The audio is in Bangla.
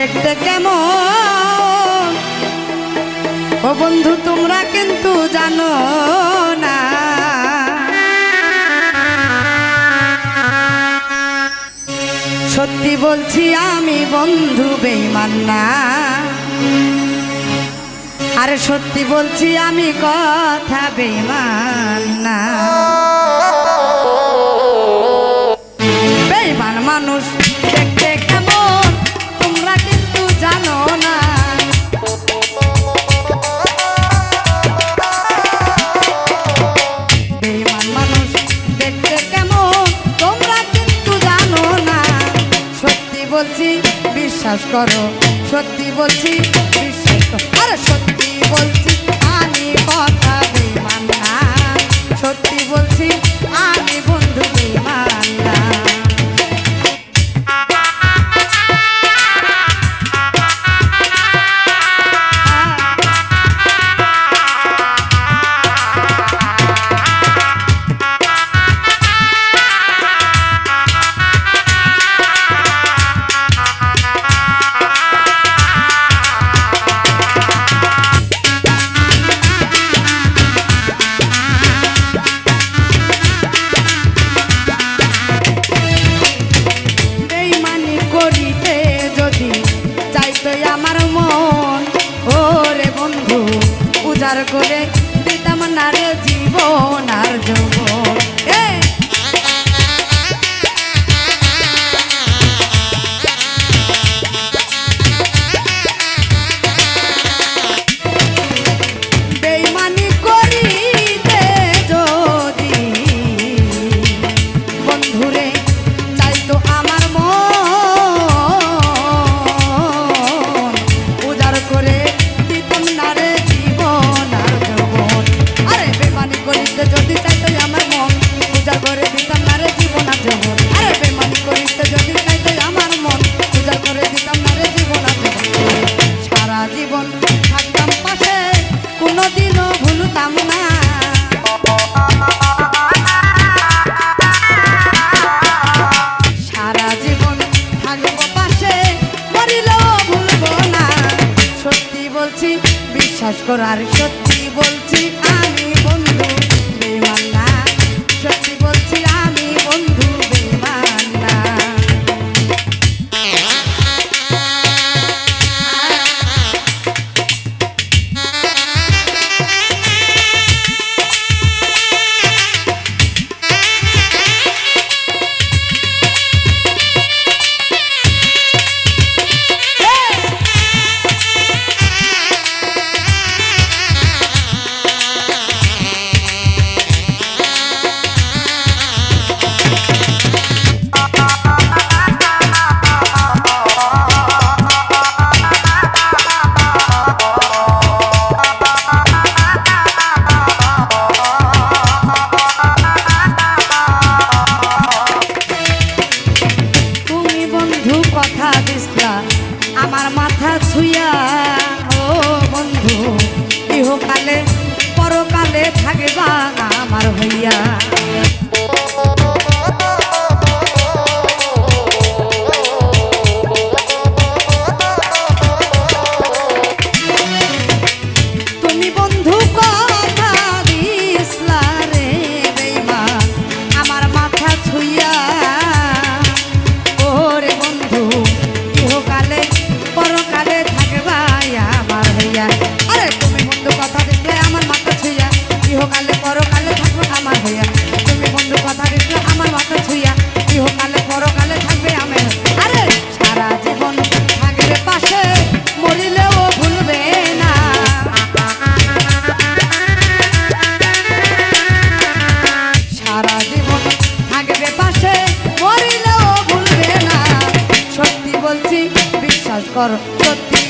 দেখতে কেমন ও বন্ধু তোমরা কিন্তু জানো না, সত্যি বলছি আমি বন্ধু বেঈমান না, আরে সত্যি বলছি আমি কথা বেঈমান না। বেঈমান মানুষ দেখতে কেমন তোমরা কিন্তু জানো না, বেঈমান মানুষ দেখতে কেমন তোমরা কিন্তু জানো না, সত্যি বলছি বিশ্বাস করো, সত্যি বলছি বিশ্বাস করো, আরে সত্যি বলছি আমি কথা বেঈমান না, সত্যি বলছি আমি বন্ধু বেঈমান না। আমার মন ওরে বন্ধু উজাড় করে দিতাম না রে জীবন আর যৌবন। বেঈমানি করিতে যদি বন্ধুরে চাইতো আমার মন করে দিতাম না রে জীবন আর যৌবন। আরে বেঈমানি করিতে যদি চাইতো আমার মন উজাড় করে দিতাম না রে জীবন আর যৌবন। আরে বেঈমানি করিতে যদি চাইতো আমার মন উজাড় করে দিতাম না রে জীবন আর যৌবন। সারা জীবন থাকতাম পাশে কোনোদিনও ভুলতাম না, সারা জীবন থাকবো পাশে মরিলেও ভুলবো না, সত্যি বলছি বিশ্বাস কর, আর সত্যি বলছি আমি বন্ধু বেঈমান না, সত্যি বলছি আমি বন্ধু বেঈমান না। কথা দিসলা আমার মাথা ছুঁয়া ও বন্ধু, ইহকালে পরকালে থাকবা আমার হইয়া। তুমি বন্ধু কথা দিসলা রে বেঈমান আমার মাথা ছুঁয়া, ইহকালে পরকালে থাকবা আমার হইয়া। আরে তুমি বন্ধু কথা দিলে আমার মাথা ছুঁয়া, ইহকালে পরকালে থাকবে আমার হইয়া। তুমি বন্ধু কথা দিলে আমার মাথা ছুঁয়া, ইহকালে পরকালে থাকবে আমার। আরে সারা জীবন থাকবে পাশে মরিলেও ভুলবে না, সারা জীবন থাকবে পাশে মরিলেও ভুলবে না, সত্যি বলছি বিশ্বাস কর, সত্যি